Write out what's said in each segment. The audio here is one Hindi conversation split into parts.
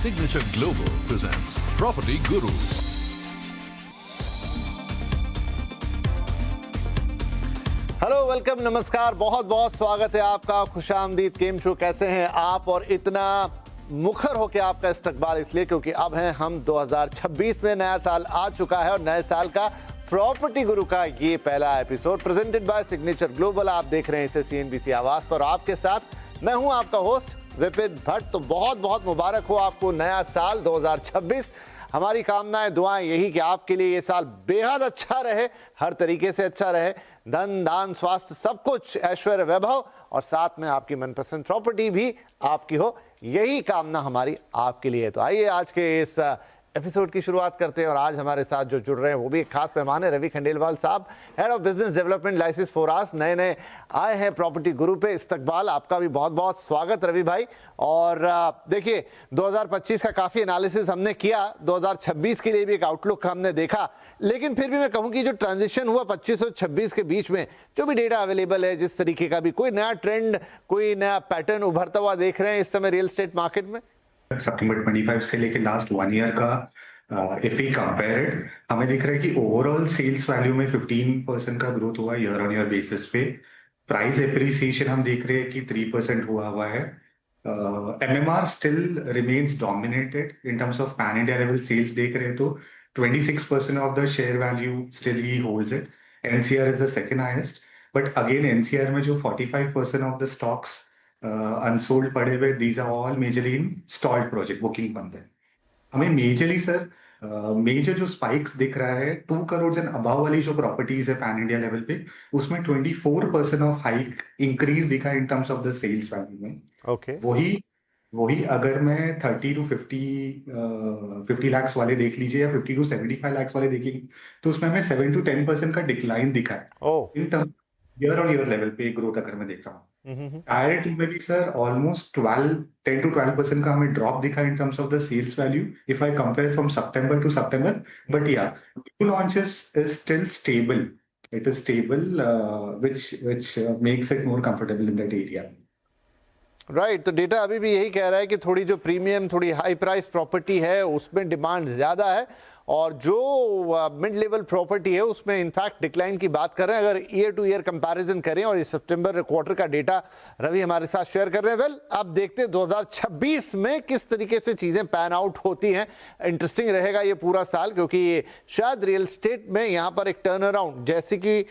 Signature Global presents Property Guru. Hello, welcome, नमस्कार, बहुत बहुत स्वागत है आपका। खुशामदीद। केम छो, कैसे हैं आप? और इतना मुखर होकर आपका इस्तकबाल इसलिए क्योंकि अब हैं हम 2026 में। नया साल आ चुका है और नए साल का प्रॉपर्टी गुरु का ये पहला episode presented by signature global. आप देख रहे हैं इसे CNBC आवाज पर। आपके साथ मैं हूं आपका होस्ट विपिन भट्ट। तो बहुत बहुत मुबारक हो आपको नया साल 2026। हमारी कामनाएं दुआएं यही कि आपके लिए ये साल बेहद अच्छा रहे, हर तरीके से अच्छा रहे। धन दान स्वास्थ्य सब कुछ, ऐश्वर्य वैभव, और साथ में आपकी मनपसंद प्रॉपर्टी भी आपकी हो, यही कामना हमारी आपके लिए। तो आइए आज के इस एपिसोड की शुरुआत करते हैं। और आज हमारे साथ जो जुड़ रहे हैं वो भी एक खास मेहमान है, रवि खंडेलवाल साहब, head of business development Liases Foras. नए नए आए हैं प्रॉपर्टी गुरु पे। इस्तकबाल, आपका भी बहुत बहुत स्वागत रवि भाई। और देखिए, 2025 का काफ़ी एनालिसिस हमने किया, 2026 के लिए भी एक आउटलुक हमने देखा। लेकिन फिर भी मैं कहूँ कि जो ट्रांजिशन हुआ 25 और 26 के बीच में, जो भी डेटा अवेलेबल है, जिस तरीके का भी कोई नया ट्रेंड, कोई नया पैटर्न उभरता हुआ देख रहे हैं इस समय रियल एस्टेट मार्केट में? सितंबर 25 से लेके लास्ट 1 ईयर का इफ वी कंपेयर, हमें दिख रहा है कि ओवरऑल सेल्स वैल्यू में 15% का ग्रोथ हुआ ईयर ऑन ईयर बेसिस पे। प्राइस एप्रिसिएशन हम देख रहे हैं कि 3% हुआ है। MMR still remains dominated in terms of pan India level sales देख रहे हैं तो 26% of the share value still ही holds it. NCR is the second highest, but again NCR में जो 45% ऑफ द स्टॉक्स अनसोल्ड पड़े हुए, these are all majorly in stalled project, booking बंद है। हमें मेजरली सर मेजर जो स्पाइक्स दिख रहा है 2 करोड़ एंड अबव वाली जो प्रॉपर्टीज है पैन इंडिया लेवल पे, उसमें 24% ऑफ हाइक इंक्रीज दिखा in terms of the sales value में। ओके। वही अगर मैं 30 to 50 लाख वाले देख लीजिए या 50 to 75 लाख वाले देखेंगे तो उसमें हमें 7 to 10% का डिक्लाइन दिखा है in term year on year level पे ग्रोथ अगर मैं देख रहा हूँ। टायर 2 में भी सर ऑलमोस्ट 10 to 12% का हमें ड्रॉप दिखा in terms of the sales value if I compare from September to September. But या new launches is still stable, it is stable, which makes it more comfortable in that area. Right. तो डेटा अभी भी यही कह रहा है कि थोड़ी जो प्रीमियम, थोड़ी हाई प्राइस प्रॉपर्टी है उसमें डिमांड ज़्यादा है, और जो मिड लेवल प्रॉपर्टी है उसमें इनफैक्ट डिक्लाइन की बात कर रहे हैं। अगर ईयर टू ईयर कंपैरिजन करें, और ये सितंबर क्वार्टर का डेटा रवि हमारे साथ शेयर कर रहे हैं। वेल, अब देखते हैं 2026 में किस तरीके से चीज़ें पैन आउट होती हैं। इंटरेस्टिंग रहेगा ये पूरा साल, क्योंकि ये शायद रियल एस्टेट में यहाँ पर एक टर्न अराउंड जैसे कि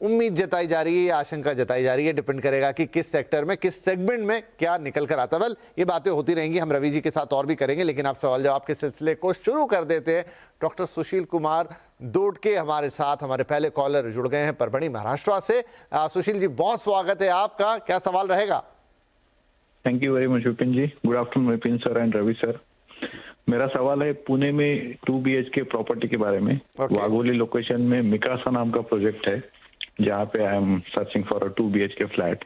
उम्मीद जताई जा रही है या आशंका जताई जा रही है, डिपेंड करेगा कि किस सेक्टर में, किस सेगमेंट में क्या निकल कर आता है। वेल, ये बातें होती रहेंगी, हम रवि जी के साथ और भी करेंगे, लेकिन आप सवाल जवाब के सिलसिले को शुरू कर देते हैं। डॉक्टर सुशील कुमार दोडके हमारे साथ, हमारे पहले कॉलर जुड़ गए हैं परभणी महाराष्ट्र से। सुशील जी, बहुत स्वागत है आपका, क्या सवाल रहेगा? Thank you very much Vipin ji. Good afternoon Vipin sir and Ravi sir. मेरा सवाल है पुणे में 2 BHK प्रॉपर्टी के बारे में। वाघोली लोकेशन में मिकासा नाम का प्रोजेक्ट है, जहाँ पे I am searching for a 2 BHK flat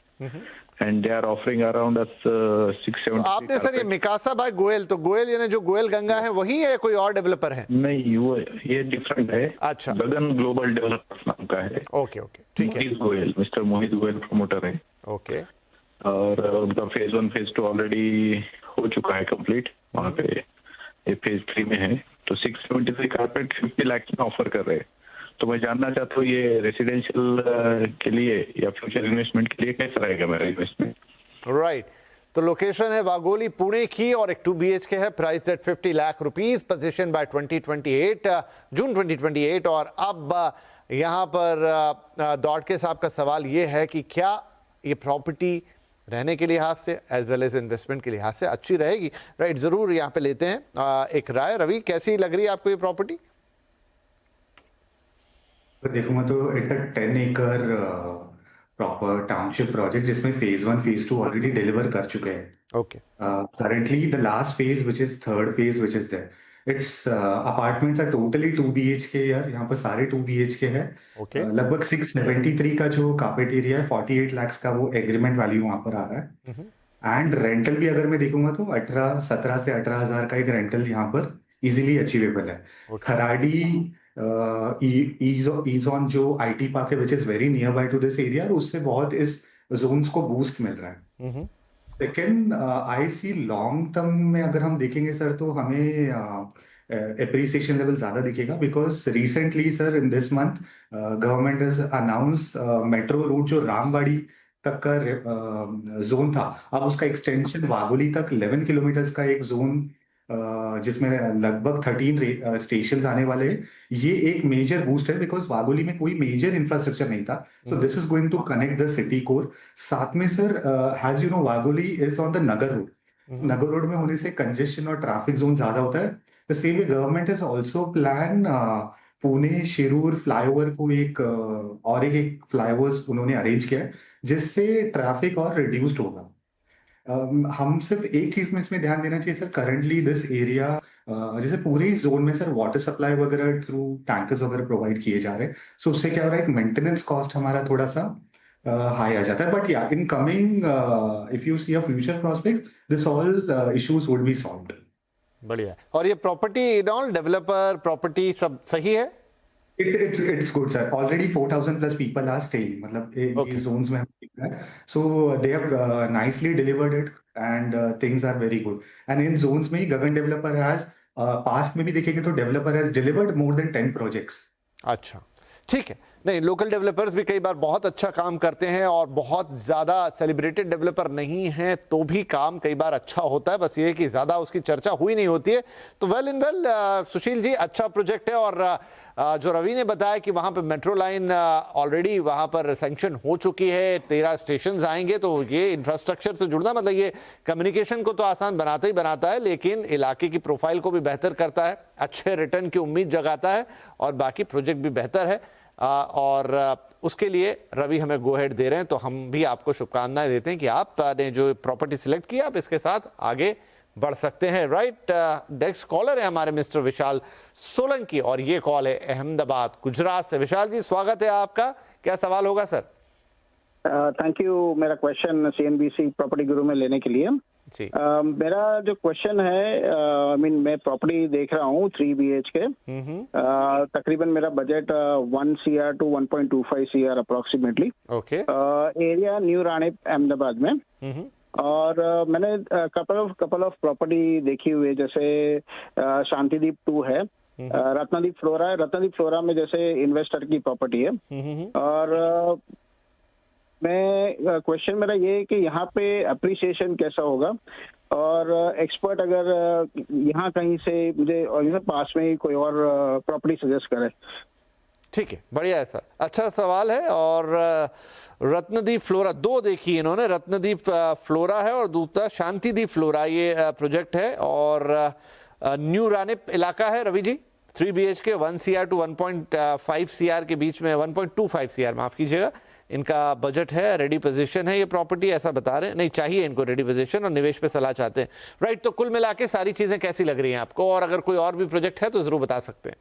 and they are offering around 670। आपने सर ये मिकासा बाय गोयल, तो गोयल यानी जो गोयल गंगा है वही है, कोई और डेवलपर है? नहीं, वो ये डिफरेंट है। अच्छा। गगन ग्लोबल डेवलपर्स नाम का है। ओके ओके, ठीक है। मोहित गोयल, मिस्टर मोहित गोयल प्रमोटर है। ओके। और उनका फेज 1 फेज 2 ऑलरेडी हो चुका है कंप्लीट। वहाँ पे ये फेज 3 में है। तो 673 कारपेट 50 लाख में ऑफर कर रहे हैं। तो मैं जानना चाहता हूँ ये रेसिडेंशियल के लिए या फ्यूचर इन्वेस्टमेंट के लिए कैसा रहेगा मेरा इन्वेस्टमेंट? राइट। तो लोकेशन है वाघोली पुणे की, और एक 2 BHK है, price at 50 lakh rupees, position by 2028, June 2028। और अब यहाँ पर दौड़के साहब का सवाल ये है कि क्या ये प्रॉपर्टी रहने के लिहाज से एज वेल एज इन्वेस्टमेंट के लिहाज से अच्छी रहेगी? राइट, जरूर यहाँ पे लेते हैं एक राय। रवि, कैसी लग रही है आपको ये प्रॉपर्टी? देखूंगा तो इट 10 एकड़ प्रॉपर टाउनशिप प्रोजेक्ट जिसमें फेज 1 फेज 2 ऑलरेडी डिलीवर कर चुके हैं। Okay. Currently the last phase which is third phase which is there, its apartments are totally 2 BHK यार, यहाँ पर सारे 2 BHK है। लगभग 673 का जो कार्पेट एरिया है, 48 लाख का वो एग्रीमेंट वैल्यू वहां पर आ रहा है। एंड रेंटल भी अगर मैं देखूंगा तो 17 से 18,000 का एक रेंटल यहाँ पर इजीली अचीवेबल है। खराड़ी ईज ऑन जो IT पार्क है which is very near by to this area, उससे बहुत इस जोन्स को बूस्ट मिल रहा है। सेकेंड, आई सी लॉन्ग टर्म में अगर हम देखेंगे सर तो हमें एप्रिसिएशन लेवल ज्यादा दिखेगा, because recently sir in this month government has announce metro route जो रामवाड़ी तक का जोन था, अब उसका एक्सटेंशन वागोली तक 11 किलोमीटर का एक जोन जिसमें लगभग 13 स्टेशन आने वाले हैं। ये एक मेजर बूस्ट है, बिकॉज वागोली में कोई मेजर इंफ्रास्ट्रक्चर नहीं था, so this is going to connect the city core. साथ में sir, has you know, Wagholi is on the Nagar road. Nagar road में होने से कंजेशन और ट्रैफिक जोन ज्यादा होता है। The same way government is also plan Pune Shirur flyover को और एक फ्लाईओवर उन्होंने अरेंज किया है, जिससे ट्रैफिक और रिड्यूस्ड होगा। हम सिर्फ एक चीज में इसमें ध्यान देना चाहिए सर, करंटली दिस एरिया जैसे पूरे जोन में सर वाटर सप्लाई वगैरह थ्रू टैंकर्स वगैरह प्रोवाइड किए जा रहे हैं, सो उससे क्या हो रहा है, एक मेंटेनेंस कॉस्ट हमारा थोड़ा सा हाई आ जाता है। बट या in coming, if you see a future prospect, this all issues would be solved. बढ़िया। और ये प्रॉपर्टी ऑल डेवलपर प्रॉपर्टी सब सही है? It's good, sir. Already 4,000 plus people are staying. मतलब Okay. these zones में हम देख रहे हैं. So they have nicely delivered it, and things are very good. And in zones में ही गगन developer has past में भी देखेंगे तो developer has delivered more than 10 projects. अच्छा, ठीक है। नहीं, लोकल डेवलपर्स भी कई बार बहुत अच्छा काम करते हैं और बहुत ज़्यादा सेलिब्रेटेड डेवलपर नहीं हैं तो भी काम कई बार अच्छा होता है, बस ये है कि ज़्यादा उसकी चर्चा हुई नहीं होती है। तो well in well Sushil ji, अच्छा प्रोजेक्ट है। और जो रवि ने बताया कि वहाँ पे मेट्रो लाइन ऑलरेडी वहाँ पर सैंक्शन हो चुकी है, 13 स्टेशन आएंगे, तो ये इंफ्रास्ट्रक्चर से जुड़ना मतलब ये कम्युनिकेशन को तो आसान बनाता ही बनाता है, लेकिन इलाके की प्रोफाइल को भी बेहतर करता है, अच्छे रिटर्न की उम्मीद जगाता है और बाकी प्रोजेक्ट भी बेहतर है। और उसके लिए रवि हमें गो हेड दे रहे हैं, तो हम भी आपको शुभकामनाएं देते हैं कि आपने जो प्रॉपर्टी सिलेक्ट किया आप इसके साथ आगे बढ़ सकते हैं। राइट, नेक्स्ट कॉलर है हमारे मिस्टर विशाल सोलंकी और ये कॉल है अहमदाबाद गुजरात से। विशाल जी, स्वागत है आपका। क्या सवाल होगा सर? Thank you. मेरा क्वेश्चन CNBC प्रॉपर्टी गुरु में लेने के लिए जी। मेरा जो क्वेश्चन है, मैं प्रॉपर्टी देख रहा हूँ 3 BHK। तकरीबन मेरा budget 1 CR to 1.25 CR approximately. Okay. Area new Rane Ahmedabad में। और मैंने कपल ऑफ प्रॉपर्टी देखी हुई है, जैसे शांतिदीप 2 है, रत्नदीप फ्लोरा है। रत्नदीप फ्लोरा में जैसे इन्वेस्टर की प्रॉपर्टी है। और मैं क्वेश्चन मेरा ये है कि यहाँ पे अप्रिसिएशन कैसा होगा, और एक्सपर्ट अगर यहाँ कहीं से मुझे और पास में ही कोई और प्रॉपर्टी सजेस्ट करे। ठीक है, बढ़िया है सर, अच्छा सवाल है। और रत्नदीप फ्लोरा 2 देखी इन्होंने, रत्नदीप फ्लोरा है और दूसरा शांतिदीप फ्लोरा, ये प्रोजेक्ट है और न्यू राणे इलाका है। Ravi ji, 3 BHK 1 CR to 1.5 CR के बीच में, 1.25 CR माफ कीजिएगा, इनका बजट है। रेडी पोजीशन है ये प्रॉपर्टी, ऐसा बता रहे हैं, नहीं चाहिए इनको रेडी पोजीशन और निवेश पे सलाह चाहते हैं। राइट, तो कुल मिला के सारी चीजें कैसी लग रही हैं आपको, और अगर कोई और भी प्रोजेक्ट है तो जरूर बता सकते हैं।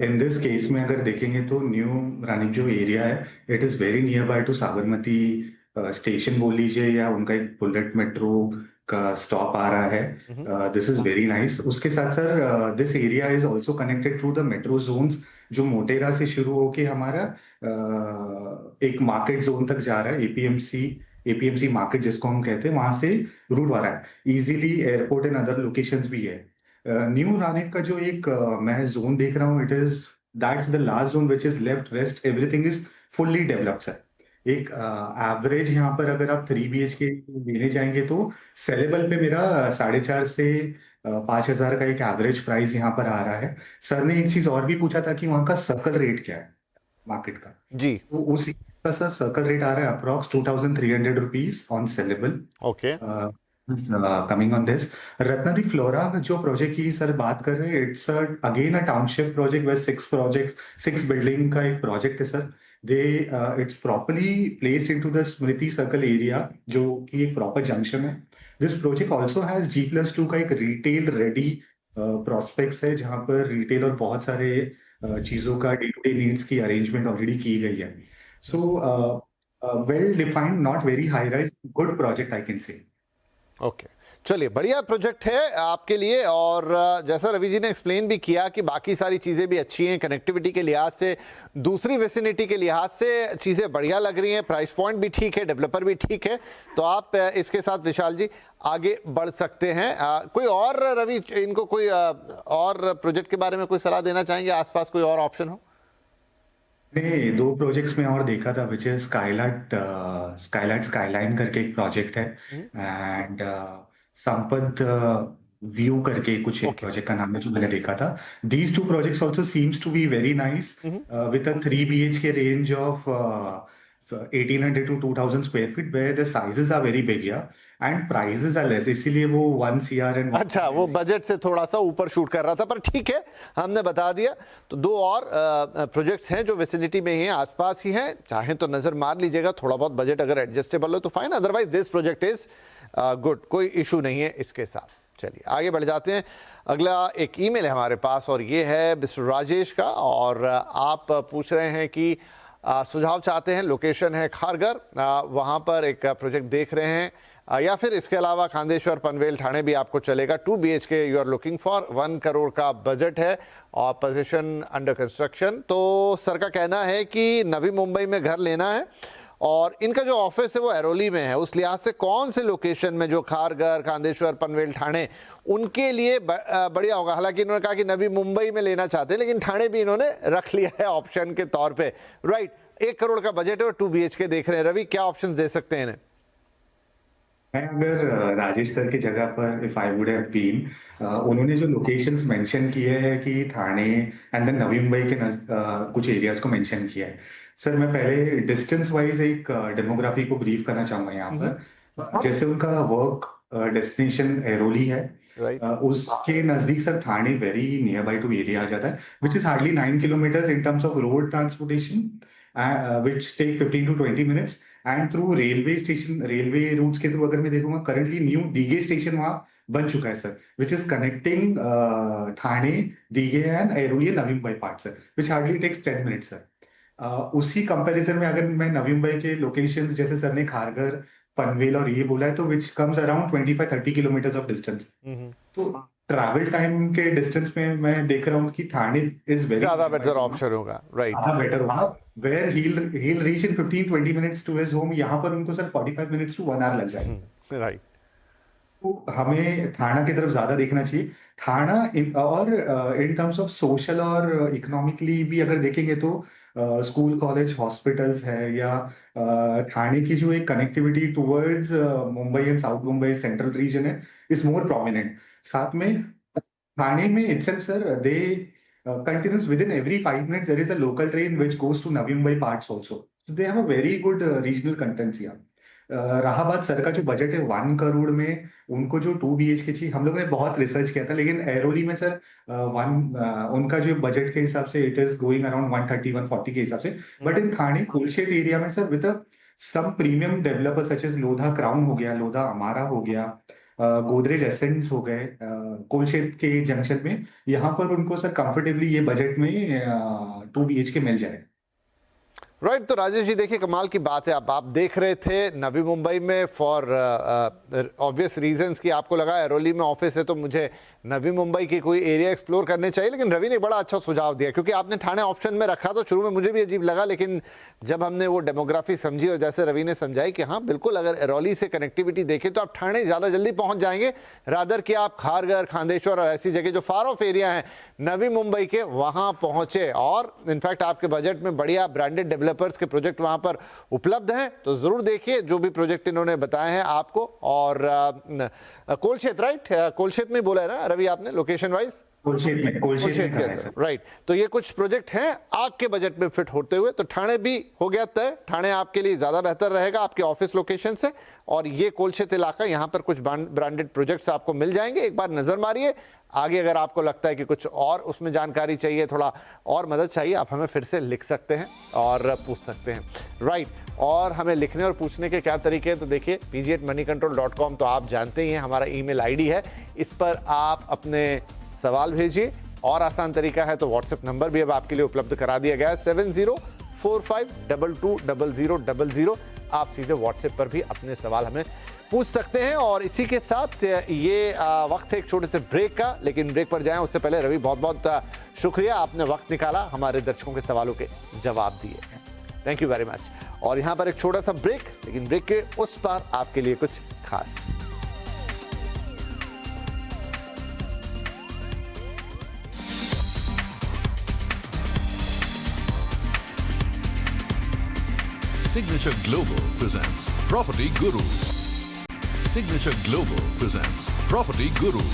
इन दिस केस में अगर देखेंगे तो न्यू रानी जो एरिया है, it is very near by to Sabarmati station बोल लीजिए, या उनका एक बुलेट मेट्रो का स्टॉप आ रहा है। This is very nice. उसके साथ sir this area is also connected through the metro zones, जो मोटेरा से शुरू होके हमारा एक मार्केट जोन तक जा रहा है, एपीएमसी मार्केट जिसको हम कहते हैं, वहां से रूट आ रहा है। Easily airport and other locations भी है। न्यू रानेट का जो एक मैं जोन देख रहा हूँ, it is that's the last zone which is left, rest everything is fully developed sir. एक एवरेज यहाँ पर अगर आप 3 BHK लेने जाएंगे तो सेलेबल पे मेरा 4.5 से 5,000 का एक एवरेज प्राइस यहाँ पर आ रहा है। सर ने एक चीज और भी पूछा था कि वहाँ का सर्कल रेट क्या है मार्केट का जी, तो उस का सर सर्कल रेट आ रहा है approx 2,300 rupees on saleable. Okay. Coming on this Ratnadeep flora जो प्रोजेक्ट की सर बात कर रहे हैं, it's again a township project with 6 building का एक प्रोजेक्ट है sir. They it's properly placed into the Smriti circle area, जो कि एक प्रॉपर जंक्शन है। This project also has G+2 का एक रिटेल रेडी प्रोस्पेक्ट्स है, जहां पर रिटेल और बहुत सारे चीजों का डे टू डे नीड्स की अरेंजमेंट ऑलरेडी की गई है। So well defined, not very high rise, good project I can say. Okay, चलिए, बढ़िया प्रोजेक्ट है आपके लिए। और जैसा रवि जी ने एक्सप्लेन भी किया कि बाकी सारी चीज़ें भी अच्छी हैं, कनेक्टिविटी के लिहाज से, दूसरी वेसिनिटी के लिहाज से चीज़ें बढ़िया लग रही हैं, प्राइस पॉइंट भी ठीक है, डेवलपर भी ठीक है। तो आप इसके साथ विशाल जी आगे बढ़ सकते हैं। कोई और रवि, इनको कोई और प्रोजेक्ट के बारे में कोई सलाह देना चाहेंगे? आसपास कोई और ऑप्शन हो? मैंने 2 प्रोजेक्ट्स में और देखा था, विच इज स्काईलाइट स्काईलाइन करके एक प्रोजेक्ट है, एंड संपद व्यू करके कुछ एक प्रोजेक्ट का नाम है जो मैंने देखा था। These 2 projects also seems to be very nice with a 3 BHK range of 1800 to 2000 square feet, where the sizes are very big या एंड प्राइसेस आर लेस, इसीलिए वो 1 CR एंड अच्छा, वो बजट से थोड़ा सा ऊपर शूट कर रहा था, पर ठीक है, हमने बता दिया। तो 2 और प्रोजेक्ट्स हैं जो विसिनिटी में ही हैं, आसपास ही हैं, चाहे तो नजर मार लीजिएगा, थोड़ा बहुत बजट अगर एडजस्टेबल हो तो fine, otherwise this project is good, कोई इशू नहीं है इसके साथ। चलिए आगे बढ़ जाते हैं। अगला एक ईमेल है हमारे पास और ये है मिस्टर राजेश का, और आप पूछ रहे हैं कि सुझाव चाहते हैं, लोकेशन है खारगर, वहाँ पर एक प्रोजेक्ट देख रहे हैं, या फिर इसके अलावा खांदेश्वर, पनवेल, ठाणे भी आपको चलेगा। 2 BHK you are looking for, 1 crore का बजट है और पोजीशन अंडर कंस्ट्रक्शन। तो सर का कहना है कि नवी मुंबई में घर लेना है और इनका जो ऑफिस है वो एरोली में है। उस लिहाज से कौन से लोकेशन में, जो खारगर, खांदेश्वर, पनवेल, ठाणे, उनके लिए बढ़िया होगा। हालांकि इन्होंने कहा कि नवी मुंबई में लेना चाहते हैं, लेकिन ठाणे भी इन्होंने रख लिया है ऑप्शन के तौर पे, राइट। 1 करोड़ का बजट है और 2 BHK देख रहे हैं। रवि, क्या ऑप्शन दे सकते हैं इन्हें? मैं अगर राजेश सर की जगह पर, if I would have been, उन्होंने जो लोकेशंस मेंशन किए हैं कि थाने एंड देन नवी मुंबई के कुछ एरियाज को मेंशन किया है। सर मैं पहले डिस्टेंस वाइज एक डेमोग्राफी को ब्रीफ करना चाहूंगा यहाँ पर। जैसे उनका वर्क डेस्टिनेशन एरोली है, उसके नजदीक sir Thane very near by to area आ जाता है, which is hardly 9 kilometres in terms of road transportation, which take 15 to 20 minutes, and through railway station, railway routes के थ्रू अगर मैं देखूंगा, करंटली न्यू दीघे स्टेशन वहां बन चुका है sir, which is connecting Thane, Dighe and Airoli Navi Mumbai part sir, which hardly takes 10 minutes sir. उसी कंपैरिजन में अगर मैं नवी मुंबई के लोकेशंस, जैसे सर ने खारगर, पनवेल और ये बोला है, तो which comes around 25-30 kilometres of distance. तो ट्रैवल टाइम के डिस्टेंस में मैं देख रहा हूँ कि थाने इज वेरी ज्यादा बेटर ऑप्शन होगा, राइट। हाँ, बेटर होगा, where he'll reach in 15-20 minutes to his home। यहाँ पर उनको सर 45 minutes to 1 hour लग जाएगा, राइट। तो हमें थाना की तरफ ज्यादा देखना चाहिए। थाना और इन टर्म्स ऑफ सोशल और इकोनॉमिकली भी अगर देखेंगे तो स्कूल, कॉलेज, हॉस्पिटल्स है, या थाने की जो एक connectivity towards Mumbai and south Mumbai central region है, इज मोर प्रोमिनेंट। साथ में थाने में itself sir they continuous within every 5 minutes there is a local train which goes to Navi Mumbai parts also, so they have a very good regional contents here। रहा बात सर का जो बजट है 1 करोड़ में, उनको जो 2 BHK चाहिए, हम लोगों ने बहुत रिसर्च किया था, लेकिन एरोली में सर उनका जो बजट के हिसाब से इट इज गोइंग अराउंड 130-140 के हिसाब से। But in Thane Kolshet area में sir with some premium developer such as Lodha Crown हो गया, लोधा अमारा हो गया, गोदरेज एसेंट्स हो गए, कोलशेत के जंक्शन में, यहाँ पर उनको सर कंफर्टेबली ये बजट में 2 BHK मिल जाए। राइट। तो राजेश जी देखिए, कमाल की बात है, आप देख रहे थे नवी मुंबई में फॉर ऑब्वियस रीजंस कि आपको लगा एरोली में ऑफिस है तो मुझे नवी मुंबई की कोई एरिया एक्सप्लोर करने चाहिए, लेकिन रवि ने बड़ा अच्छा सुझाव दिया, क्योंकि आपने ठाणे ऑप्शन में रखा तो शुरू में मुझे भी अजीब लगा, लेकिन जब हमने वो डेमोग्राफी समझी और जैसे रवि ने समझाई कि हाँ बिल्कुल, अगर एरोली से कनेक्टिविटी देखें तो आप ठाणे ज़्यादा जल्दी पहुँच जाएंगे, रादर कि आप खारगर, खांदेश्वर और ऐसी जगह जो फार ऑफ एरिया हैं नवी मुंबई के, वहाँ पहुँचे। और इनफैक्ट आपके बजट में बढ़िया ब्रांडेड डेवलपर्स के प्रोजेक्ट वहाँ पर उपलब्ध हैं, तो ज़रूर देखिए जो भी प्रोजेक्ट इन्होंने बताए हैं आपको। और कोलशेत, राइट, कोलशेत में बोला है ना रवि आपने लोकेशन वाइज? कोलशेत के अंदर, राइट। तो ये कुछ प्रोजेक्ट हैं आपके बजट में फिट होते हुए, तो ठाणे भी हो गया तय, ठाणे आपके लिए ज़्यादा बेहतर रहेगा आपके ऑफिस लोकेशन से, और ये कोलशेत इलाका, यहाँ पर कुछ ब्रांडेड प्रोजेक्ट्स आपको मिल जाएंगे। एक बार नज़र मारिए, आगे अगर आपको लगता है कि कुछ और उसमें जानकारी चाहिए, थोड़ा और मदद चाहिए, आप हमें फिर से लिख सकते हैं और पूछ सकते हैं, राइट। और हमें लिखने और पूछने के क्या तरीके हैं, तो देखिए pg@moneycontrol.com तो आप जानते ही हैं, हमारा ईमेल आईडी है, इस पर आप अपने सवाल भेजिए। और आसान तरीका है तो व्हाट्सएप नंबर भी अब आपके लिए उपलब्ध करा दिया गया है, 7045220000। आप सीधे व्हाट्सएप पर भी अपने सवाल हमें पूछ सकते हैं। और इसी के साथ ये वक्त है एक छोटे से ब्रेक का, लेकिन ब्रेक पर जाएं उससे पहले रवि बहुत बहुत शुक्रिया, आपने वक्त निकाला, हमारे दर्शकों के सवालों के जवाब दिए। Thank you very much. और यहाँ पर एक छोटा सा ब्रेक, लेकिन ब्रेक के उस पार आपके लिए कुछ खास। Signature Global presents Property Guru. Signature Global presents Property Guru.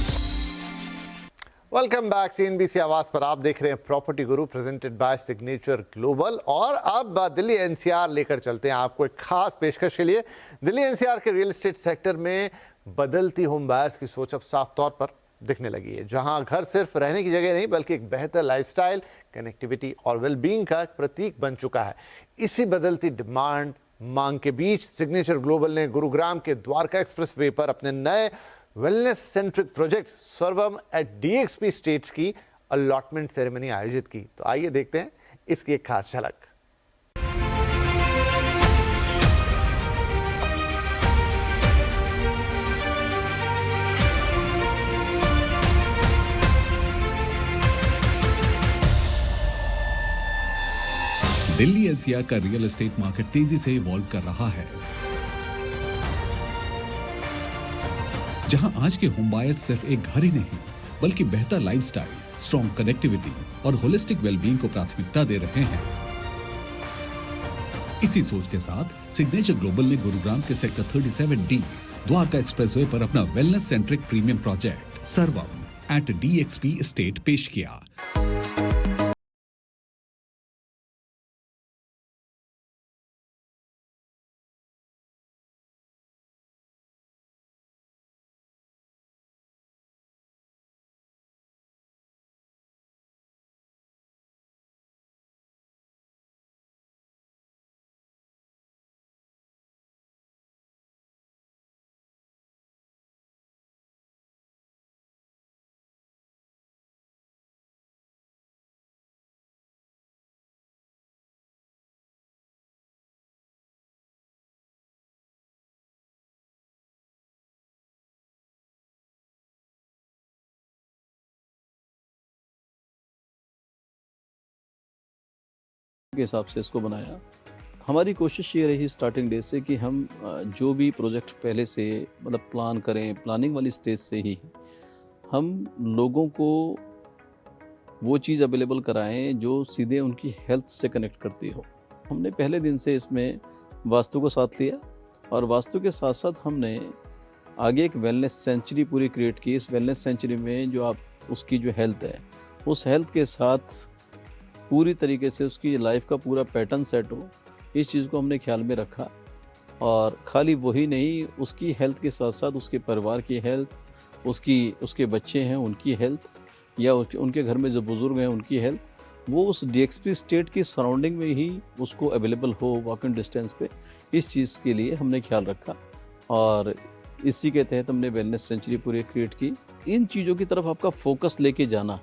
Welcome back. CNBC आवाज पर आप देख रहे हैं property Guru presented by signature global. और अब दिल्ली NCR लेकर चलते हैं आपको एक खास पेशकश के लिए। दिल्ली NCR के रियल एस्टेट सेक्टर में बदलती होम बायर्स की सोच अब साफ तौर पर दिखने लगी है, जहां घर सिर्फ रहने की जगह नहीं बल्कि एक बेहतर लाइफस्टाइल, कनेक्टिविटी और वेलबींग का प्रतीक बन चुका है। इसी बदलती डिमांड मांग के बीच सिग्नेचर ग्लोबल ने गुरुग्राम के द्वारका एक्सप्रेसवे पर अपने नए वेलनेस सेंट्रिक प्रोजेक्ट सर्वम एट DXP स्टेट्स की अलॉटमेंट सेरेमनी आयोजित की। तो आइए देखते हैं इसकी एक खास झलक। दिल्ली NCR का रियल एस्टेट मार्केट तेजी से इवॉल्व कर रहा है, जहां आज के होम बायर्स सिर्फ एक घर ही नहीं बल्कि बेहतर लाइफस्टाइल, स्ट्रॉन्ग कनेक्टिविटी और होलिस्टिक वेलबींग को प्राथमिकता दे रहे हैं। इसी सोच के साथ सिग्नेचर ग्लोबल ने गुरुग्राम के सेक्टर 37D द्वारका एक्सप्रेसवे पर अपना वेलनेस सेंट्रिक प्रीमियम प्रोजेक्ट सर्वम एट DXP स्टेट पेश किया। के हिसाब से इसको बनाया। हमारी कोशिश ये रही स्टार्टिंग डे से कि हम जो भी प्रोजेक्ट पहले से मतलब प्लान करें, प्लानिंग वाली स्टेज से ही हम लोगों को वो चीज़ अवेलेबल कराएं जो सीधे उनकी हेल्थ से कनेक्ट करती हो। हमने पहले दिन से इसमें वास्तु को साथ लिया और वास्तु के साथ साथ हमने आगे एक वेलनेस सेंचुरी पूरी क्रिएट की। इस वेलनेस सेंचुरी में जो आप उसकी जो हेल्थ है, उस हेल्थ के साथ पूरी तरीके से उसकी लाइफ का पूरा पैटर्न सेट हो, इस चीज़ को हमने ख्याल में रखा। और खाली वही नहीं, उसकी हेल्थ के साथ साथ उसके परिवार की हेल्थ, उसके बच्चे हैं उनकी हेल्थ, या उनके घर में जो बुज़ुर्ग हैं उनकी हेल्थ, वो उस DXP स्टेट की सराउंडिंग में ही उसको अवेलेबल हो वॉक इन डिस्टेंस पे। इस चीज़ के लिए हमने ख्याल रखा और इसी के तहत हमने वेलनेस सेंचुरी पूरी क्रिएट की। इन चीज़ों की तरफ आपका फोकस लेके जाना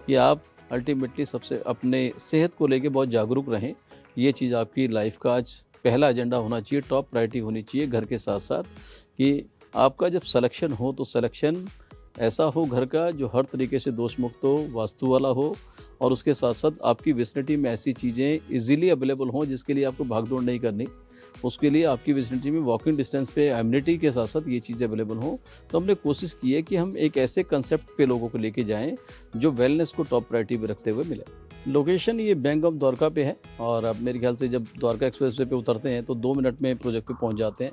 कि आप अल्टीमेटली सबसे अपने सेहत को लेके बहुत जागरूक रहें, ये चीज़ आपकी लाइफ का आज पहला एजेंडा होना चाहिए, टॉप प्रायोरिटी होनी चाहिए। घर के साथ साथ कि आपका जब सिलेक्शन हो तो सिलेक्शन ऐसा हो घर का जो हर तरीके से दोष मुक्त हो, वास्तु वाला हो, और उसके साथ साथ आपकी विसिनिटी में ऐसी चीज़ें इजीली अवेलेबल हों जिसके लिए आपको भागदौड़ नहीं करनी। उसके लिए आपकी विसिनिटी में वॉकिंग डिस्टेंस पे एम्यूनिटी के साथ साथ ये चीज़ें अवेलेबल हों। तो हमने कोशिश की है कि हम एक ऐसे कंसेप्ट पे लोगों को लेके जाएं जो वेलनेस को टॉप प्रायोरिटी पे रखते हुए मिले। लोकेशन ये बैंक ऑफ द्वारका पे है और अब मेरे ख्याल से जब द्वारका एक्सप्रेसवे पे उतरते हैं तो 2 मिनट में प्रोजेक्ट पे पहुंच जाते हैं।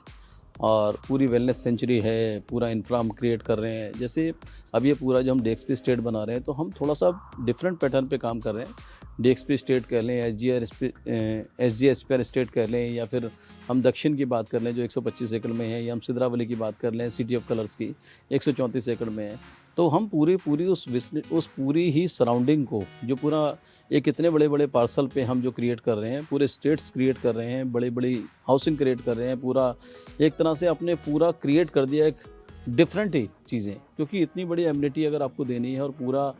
और पूरी वेलनेस सेंचुरी है, पूरा इंफ्रा हम क्रिएट कर रहे हैं। जैसे अब ये पूरा जो हम DXP स्टेट बना रहे हैं तो हम थोड़ा सा डिफरेंट पैटर्न पे काम कर रहे हैं। DXP स्टेट कह लें, SGSPR स्टेट कह लें, या फिर हम दक्षिण की बात कर लें जो 125 एकड़ में है, या हम सिद्रावली की बात कर लें सिटी ऑफ कलर्स की 134 एकड़ में है। तो हम पूरी उस पूरी ही सराउंडिंग को, जो पूरा एक इतने बड़े बड़े पार्सल पे हम जो क्रिएट कर रहे हैं, पूरे स्टेट्स क्रिएट कर रहे हैं, बड़ी बड़ी हाउसिंग क्रिएट कर रहे हैं, पूरा एक तरह से अपने पूरा क्रिएट कर दिया एक डिफरेंट ही चीज़ें। क्योंकि इतनी बड़ी एम्यूनिटी अगर आपको देनी है और पूरा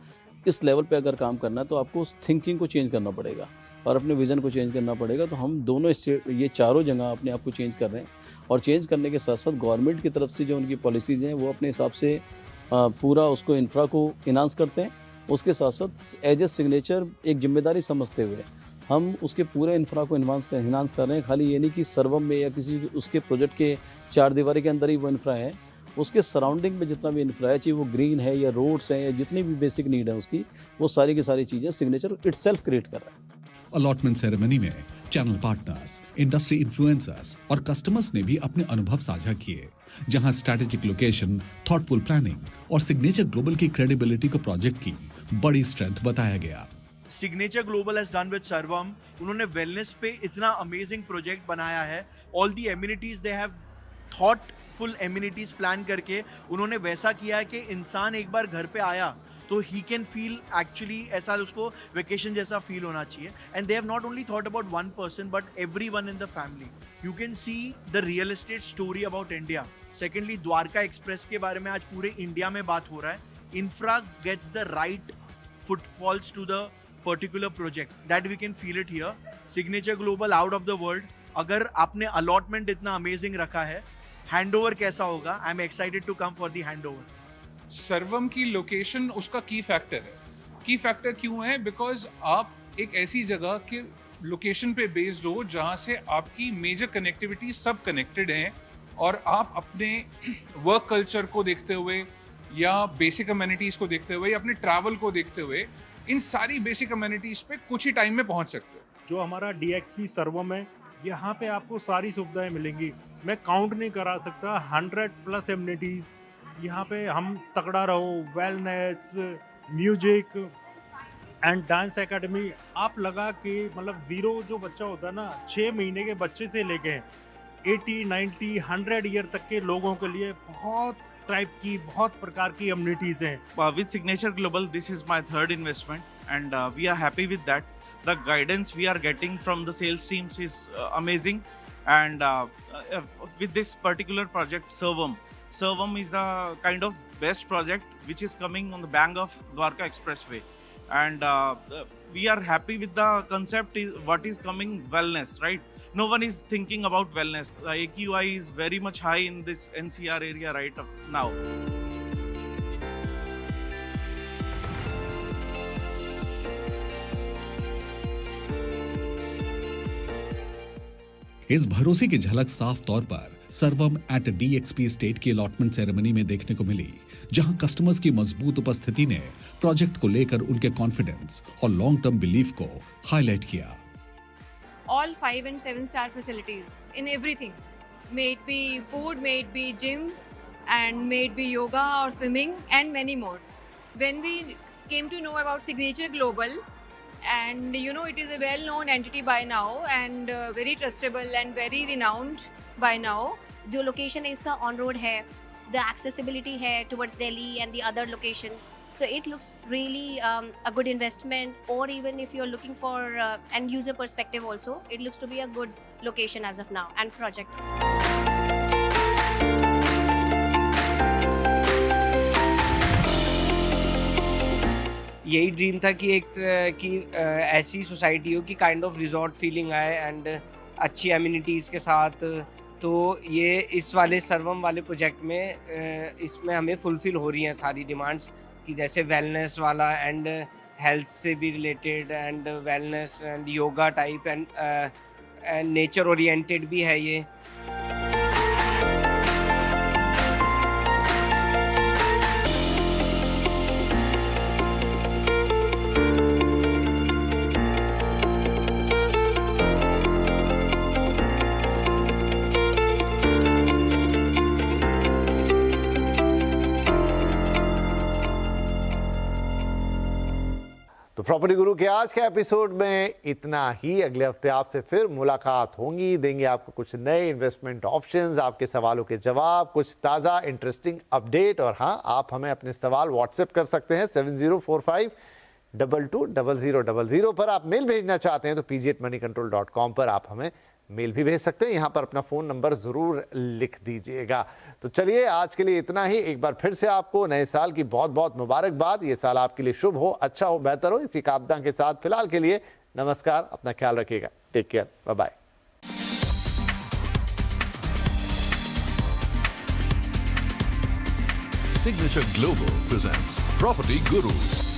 इस लेवल पे अगर काम करना है तो आपको उस थिंकिंग को चेंज करना पड़ेगा। और अपने विज़न को चेंज करना पड़ेगा। तो हम दोनों ये चारों जगह अपने आप को चेंज कर रहे हैं और चेंज करने के साथ साथ गवर्नमेंट की तरफ से जो उनकी पॉलिसीज़ हैं वो अपने हिसाब से पूरा उसको इंफ्रा को इन्हांस करते हैं। उसके साथ साथ एज ए सिग्नेचर एक जिम्मेदारी समझते हुए हम उसके पूरे इंफ्रा को इन्हांस कर रहे हैं। खाली ये नहीं कि सर्वम में या किसी उसके प्रोजेक्ट के चार दीवारी के अंदर ही वो इंफ्रा है, उसके सराउंडिंग में जितना भी इंफ्रा है, चाहे वो ग्रीन है या रोड्स हैं या जितनी भी बेसिक नीड है उसकी, वो सारी की सारी चीज़ें सिग्नेचर इटसेल्फ क्रिएट कर रहा है। अलॉटमेंट सेरेमनी में चैनल पार्टनर्स, इंडस्ट्री इन्फ्लुएंसर्स और कस्टमर्स ने भी अपने अनुभव साझा किए, जहां स्ट्रैटेजिक लोकेशन, थॉटफुल प्लानिंग और सिग्नेचर ग्लोबल की क्रेडिबिलिटी को प्रोजेक्ट की बड़ी स्ट्रेंथ बताया गया। Signature global has done with सर्वम। उन्होंने वेलनेस पे इतना अमेजिंग प्रोजेक्ट बनाया है। All the amenities they have thoughtful amenities plan करके उन्होंने वैसा किया है कि इंसान एक बार घर पे आया तो ही कैन फील एक्चुअली ऐसा उसको वेकेशन जैसा फील होना चाहिए। And they have not only thought about one person but everyone in the family. You can see the real estate story about India. Secondly, Dwarka express के बारे में आज पूरे इंडिया में बात हो रहा है। Infra gets the right footfalls to the particular project that we can feel it here. Signature Global out of the world. अगर आपने अलॉटमेंट इतना अमेजिंग रखा है, हैंडओवर कैसा होगा? I am excited to come for the handover. Sarvam की लोकेशन उसका की फैक्टर है। की फैक्टर क्यों है? बिकॉज आप एक ऐसी जगह के लोकेशन पे बेस्ड हो जहाँ से आपकी मेजर कनेक्टिविटी सब कनेक्टेड हैं और आप अपने वर्क कल्चर को देखते हुए या बेसिक अमेनिटीज़ को देखते हुए या अपने ट्रैवल को देखते हुए इन सारी बेसिक अमेनिटीज़ पे कुछ ही टाइम में पहुँच सकते हो। जो हमारा DXP सर्वम है, यहाँ पे आपको सारी सुविधाएं मिलेंगी। मैं काउंट नहीं करा सकता, 100+ एमिनिटीज़ यहाँ पे। हम तगड़ा रहो, wellness, music and dance academy आप लगा के, मतलब ज़ीरो जो बच्चा होता है ना, 6 महीने के बच्चे से लेके 80, 90, 100 ईयर तक के लोगों के लिए बहुत टाइप की, बहुत प्रकार की एमिनिटीज़ हैं। With Signature Global, this is my third investment and we are happy with that. The guidance we are getting from the sales teams is amazing, and with this particular project, Servam is the kind of best project which is coming on the bank of Dwarka Expressway, and we are happy with the concept. Is what is coming, wellness, right? No one is thinking about wellness. AQI is very much high in this NCR area right now. इस भरोसे की झलक साफ तौर पर सर्वम एट DXP स्टेट की अलॉटमेंट सेरेमनी में देखने को मिली, जहां कस्टमर्स की मजबूत उपस्थिति ने प्रोजेक्ट को लेकर उनके कॉन्फिडेंस और लॉन्ग टर्म बिलीफ को हाईलाइट किया। All 5 and 7 star facilities in everything. May it be food, may it be gym, and may it be yoga or swimming, and many more. When we came to know about Signature Global, and you know it is a well-known entity by now and very trustable and very renowned by now. जो लोकेशन है इसका ऑन रोड है, द एक्सेसिबिलिटी है towards Delhi and the other locations, so it looks really a good investment. Or even if you're looking for end user perspective also, it looks to be a good location as of now and project. यही ड्रीम था कि ऐसी सोसाइटी हो कि काइंड ऑफ रिजॉर्ट फीलिंग आए एंड अच्छी एमिनिटीज़ के साथ। तो ये इस वाले सर्वम वाले प्रोजेक्ट में इसमें हमें फुलफिल हो रही हैं सारी डिमांड्स, कि जैसे वेलनेस वाला एंड हेल्थ से भी related and wellness and yoga type and nature oriented भी है ये। तो प्रॉपर्टी गुरु के आज के एपिसोड में इतना ही। अगले हफ्ते आपसे फिर मुलाकात होंगी, देंगे आपको कुछ नए इन्वेस्टमेंट ऑप्शंस, आपके सवालों के जवाब, कुछ ताज़ा इंटरेस्टिंग अपडेट। और हाँ, आप हमें अपने सवाल व्हाट्सएप कर सकते हैं 7045220000 पर। आप मेल भेजना चाहते हैं तो pg@moneycontrol.com पर आप हमें मेल भी भेज सकते हैं। यहाँ पर अपना फ़ोन नंबर ज़रूर लिख दीजिएगा। तो चलिए, आज के लिए इतना ही। एक बार फिर से आपको नए साल की बहुत बहुत मुबारकबाद। ये साल आपके लिए शुभ हो, अच्छा हो, बेहतर हो। इसी कामना के साथ फिलहाल के लिए नमस्कार, अपना ख्याल रखिएगा, take care, bye bye. Signature Global presents Property Gurus.